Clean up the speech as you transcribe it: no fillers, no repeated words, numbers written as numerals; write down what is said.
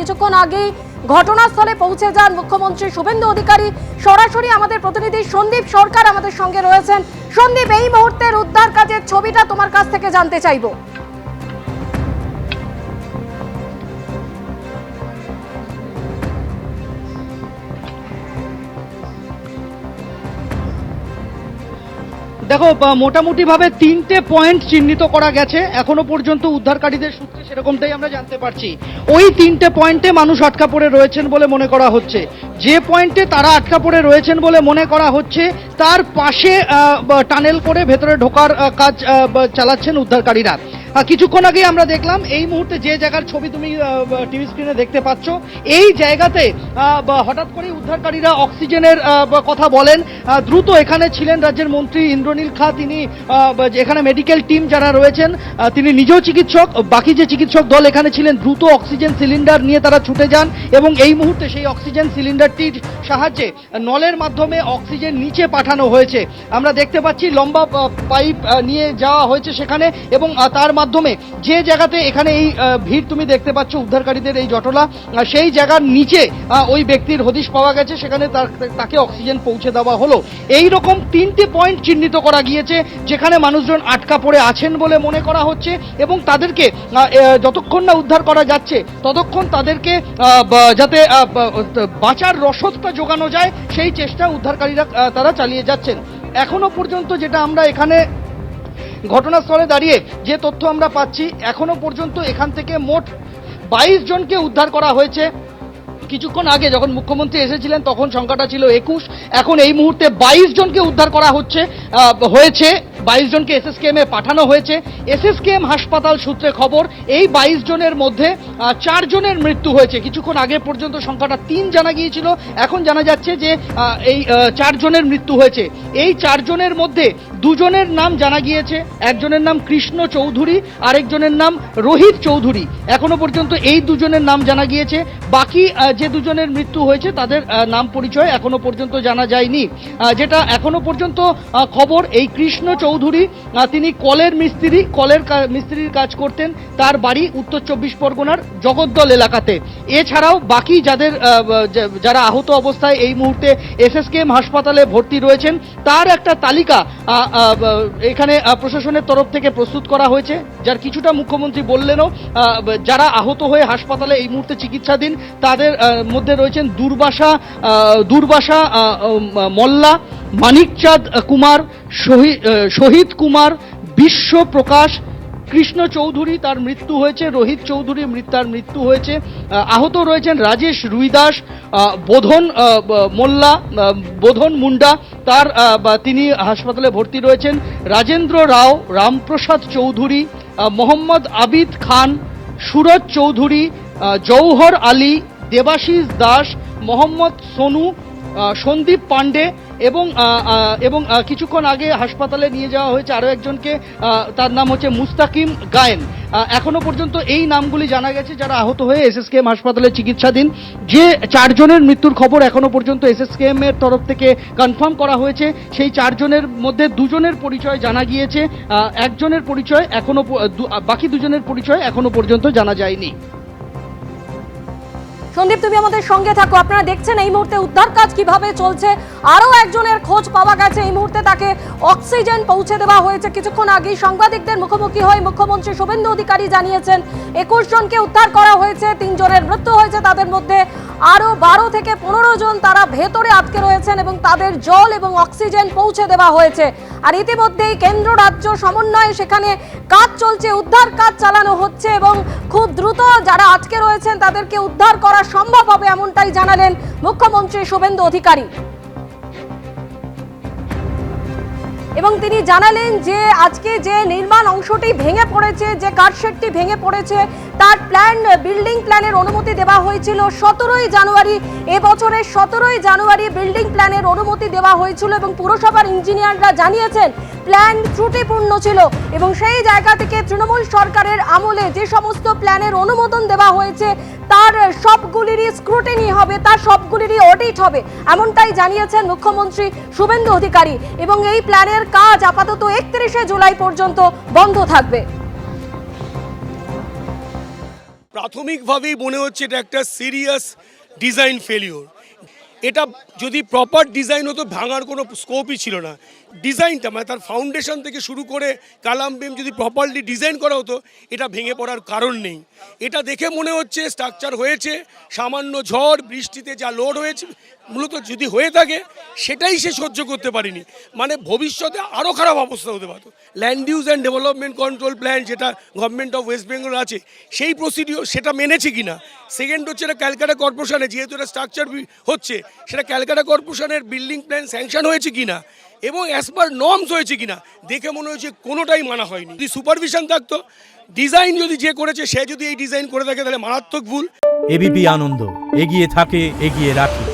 কিছুক্ষণ আগেই ঘটনাস্থলে পৌঁছে যান মুখ্যমন্ত্রী শুভেন্দু অধিকারী। সরাসরি আমাদের প্রতিনিধি সন্দীপ সরকার আমাদের সঙ্গে রয়েছেন। সন্দীপ, এই মুহূর্তের উদ্ধার কাজের ছবিটা তোমার কাছ থেকে জানতে চাইবো। দেখো, মোটামুটি ভাবে 3টে পয়েন্ট চিহ্নিত করা গেছে এখনো পর্যন্ত উদ্ধারকারীদের সূত্রে, সেরকমটাই আমরা জানতে পারছি। ওই 3টে পয়েন্টে মানুষ আটকা পড়ে রয়েছেন বলে মনে করা হচ্ছে। যে পয়েন্টে তারা আটকা পড়ে রয়েছেন বলে মনে করা হচ্ছে তার পাশে টানেল করে ভেতরে ঢোকার কাজ চালাচ্ছেন উদ্ধারকারীরা। কিছুক্ষণ আগে আমরা দেখলাম, এই মুহূর্তে যে জায়গার ছবি তুমি টিভি স্ক্রিনে দেখতে পাচ্ছ, এই জায়গাতে হঠাৎ করে উদ্ধারকারীরা অক্সিজেনের কথা বলেন। দ্রুত এখানে ছিলেন রাজ্যের মন্ত্রী ইন্দ্রনীল খা, তিনি এখানে মেডিকেল টিম যারা রয়েছেন, তিনি নিজেও চিকিৎসক, বাকি যে চিকিৎসক দল এখানে ছিলেন, দ্রুত অক্সিজেন সিলিন্ডার নিয়ে তারা ছুটে যান এবং এই মুহূর্তে সেই অক্সিজেন সিলিন্ডারটির সাহায্যে নলের মাধ্যমে অক্সিজেন নিচে পাঠানো হয়েছে। আমরা দেখতে পাচ্ছি লম্বা পাইপ নিয়ে যাওয়া হয়েছে সেখানে, এবং তার মাধ্যমে যে জায়গাতে এখানে এই ভিড় তুমি দেখতে পাচ্ছ উদ্ধারকারীদের এই জটলা, সেই জায়গার নিচে ওই ব্যক্তির হদিশ পাওয়া গেছে, সেখানে তাকে অক্সিজেন পৌঁছে দেওয়া হলো। এই রকম 3টে পয়েন্ট চিহ্নিত করা গিয়েছে যেখানে মানুষজন আটকা পড়ে আছেন বলে মনে করা হচ্ছে, এবং তাদেরকে যতক্ষণ না উদ্ধার করা যাচ্ছে ততক্ষণ তাদেরকে যাতে বাঁচার রসদটা যোগানো যায় সেই চেষ্টা উদ্ধারকারীরা তারা চালিয়ে যাচ্ছেন। এখনো পর্যন্ত যেটা আমরা এখানে ঘটনাস্থলে দাঁড়িয়ে যে তথ্য আমরা পাচ্ছি, এখনো পর্যন্ত এখান থেকে মোট 22 জনকে উদ্ধার করা হয়েছে। কিছুক্ষণ আগে যখন মুখ্যমন্ত্রী এসেছিলেন তখন সংখ্যাটা ছিল 21, এখন এই মুহূর্তে 22 জনকে উদ্ধার করা হয়েছে। 22 জনকে এসএসকেএমে পাঠানো হয়েছে। এসএসকেএম হাসপাতাল সূত্রে খবর, এই 22 জনের মধ্যে 4 জনের মৃত্যু হয়েছে। কিছুক্ষণ আগে পর্যন্ত সংখ্যাটা 3 জানা গিয়েছিল, এখন জানা যাচ্ছে যে এই 4 জনের মৃত্যু হয়েছে। এই 4 জনের মধ্যে 2 জনের নাম জানা গিয়েছে, একজনের নাম কৃষ্ণ চৌধুরী, আরেকজনের নাম রোহিত চৌধুরী। এখনো পর্যন্ত এই 2 জনের নাম জানা গিয়েছে। বাকি যে 2 জনের মৃত্যু হয়েছে তাদের নাম পরিচয় এখনো পর্যন্ত জানা যায়নি। যেটা এখনো পর্যন্ত খবর, এই কৃষ্ণ চৌধুরী তিনি কলের মিস্ত্রির কাজ করতেন, তার বাড়ি উত্তর 24 পরগনার জগদ্দল এলাকাতে। এছাড়াও বাকি যারা আহত অবস্থায় এই মুহূর্তে এসএসকেএম হাসপাতালে ভর্তি রয়েছেন তার একটা তালিকা এখানে প্রশাসনের তরফ থেকে প্রস্তুত করা হয়েছে, যার কিছুটা মুখ্যমন্ত্রী বললেনও। যারা আহত হয়ে হাসপাতালে এই মুহূর্তে চিকিৎসাধীন তাদের মধ্যে রয়েছেন দুর্বাসা মোল্লা, মানিকচাঁদ কুমার, শহীদ কুমার, বিশ্বপ্রকাশ, কৃষ্ণ চৌধুরী তার মৃত্যু হয়েছে, রোহিত চৌধুরী তার মৃত্যু হয়েছে। আহত রয়েছেন রাজেশ রুইদাস, বোধন মুন্ডা, তিনি হাসপাতালে ভর্তি রয়েছেন। রাজেন্দ্র রাও, রামপ্রসাদ চৌধুরী, মোহাম্মদ আবিদ খান, সুরজ চৌধুরী, জৌহর আলী, দেবাশিস দাস, মোহাম্মদ সোনু, সন্দীপ পান্ডে এবং কিছুক্ষণ আগে হাসপাতালে নিয়ে যাওয়া হয়েছে আরও একজনকে, তার নাম হচ্ছে মুস্তাকিম গায়েন। এখনো পর্যন্ত এই নামগুলি জানা গেছে যারা আহত হয়ে এসএসকেএম হাসপাতালে চিকিৎসাধীন। যে 4 জনের মৃত্যুর খবর এখনো পর্যন্ত এসএসকেএম এর তরফ থেকে কনফার্ম করা হয়েছে, সেই 4 জনের মধ্যে 2 জনের পরিচয় জানা গিয়েছে, একজনের পরিচয় বাকি 2 জনের পরিচয় এখনো পর্যন্ত জানা যায়নি। সন্দীপ, তুমি আমাদের সঙ্গে থাকো। আপনারা দেখছেন এই মুহূর্তে উদ্ধার কাজ কিভাবে চলছে। আরো একজনের খোঁজ পাওয়া গেছে, এই মুহূর্তে তাকে অক্সিজেন পৌঁছে দেওয়া হয়েছে। কিছুক্ষণ আগেই সাংবাদিকদের মুখোমুখি হয়ে মুখ্যমন্ত্রী শুভেন্দু অধিকারী জানিয়েছেন 21 জনকে উদ্ধার করা হয়েছে, 3 জনের মৃত্যু হয়েছে, তাদের মধ্যে আরো 12 থেকে 15 জন তারা ভেতরে আটকে রয়েছেন এবং তাদের জল এবং অক্সিজেন পৌঁছে দেওয়া হয়েছে। আর ইতিমধ্যেই কেন্দ্র রাজ্য সমন্বয়ে সেখানে কাজ চলছে, উদ্ধার কাজ চালানো হচ্ছে এবং খুব দ্রুত যারা আটকে রয়েছেন তাদেরকে উদ্ধার করা সম্ভব হবে, এমনটাই জানালেন মুখ্যমন্ত্রী শুভেন্দু অধিকারী। এবং তিনি জানালেন যে আজকে যে নির্মাণ অংশটি ভেঙে পড়েছে, যে কাঠশেডটি ভেঙে পড়েছে, তার বিল্ডিং প্ল্যানের অনুমতি দেওয়া হয়েছিল 17ই জানুয়ারি। এবছরের 17ই জানুয়ারি বিল্ডিং প্ল্যানের অনুমতি দেওয়া হয়েছিল এবং পুরসভার ইঞ্জিনিয়াররা জানিয়েছেন প্ল্যান ত্রুটিপূর্ণ ছিল এবং সেই জায়গা থেকে তৃণমূল সরকারের আমলে যে সমস্ত প্ল্যানের অনুমোদন দেওয়া হয়েছে তার সবগুলিরই স্ক্রুটিনি হবে, তার সবগুলিরই অডিট হবে, এমনটাই জানিয়েছেন মুখ্যমন্ত্রী শুভেন্দু অধিকারী। এবং এই প্ল্যানের কাজ আপাতত 31শে জুলাই পর্যন্ত বন্ধ থাকবে। প্রাথমিকভাবেই মনে হচ্ছে এটা একটা সিরিয়াস ডিজাইন ফেলিওর। এটা যদি প্রপার ডিজাইন হতো ভাঙার কোনো স্কোপই ছিল না। ডিজাইনটা মানে তার ফাউন্ডেশন থেকে শুরু করে কালাম বিম যদি প্রপারলি ডিজাইন করা হতো এটা ভেঙে পড়ার কারণ নেই। এটা দেখে মনে হচ্ছে স্ট্রাকচার হয়েছে সামান্য ঝড় বৃষ্টিতে যা লোড হয়েছে মূলত যদি হয়ে থাকে সেটাই সে সহ্য করতে পারেনি, মানে ভবিষ্যতে আরও খারাপ অবস্থা হতে পারত। Land use and development control plan যেটা গভর্নমেন্ট অফ ওয়েস্ট বেঙ্গল আছে সেই প্রসিডিওর সেটা মেনেছে কি না। সেকেন্ড হচ্ছে এটা ক্যালকাটা কর্পোরেশনে যেহেতু এটা স্ট্রাকচার হচ্ছে সেটা ক্যালকাটা কর্পোরেশনের বিল্ডিং প্ল্যান স্যাংশন হয়েছে কি না এবং অ্যাজ পার নর্মস হয়েছে কিনা। দেখে মনে হচ্ছে কোনোটাই মানা হয়নি। যদি সুপারভিশন থাকতো, ডিজাইন যদি যে করেছে সে যদি এই ডিজাইন করে থাকে তাহলে মারাত্মক ভুল। এবিপি আনন্দ এগিয়ে থাকে, এগিয়ে রাখে।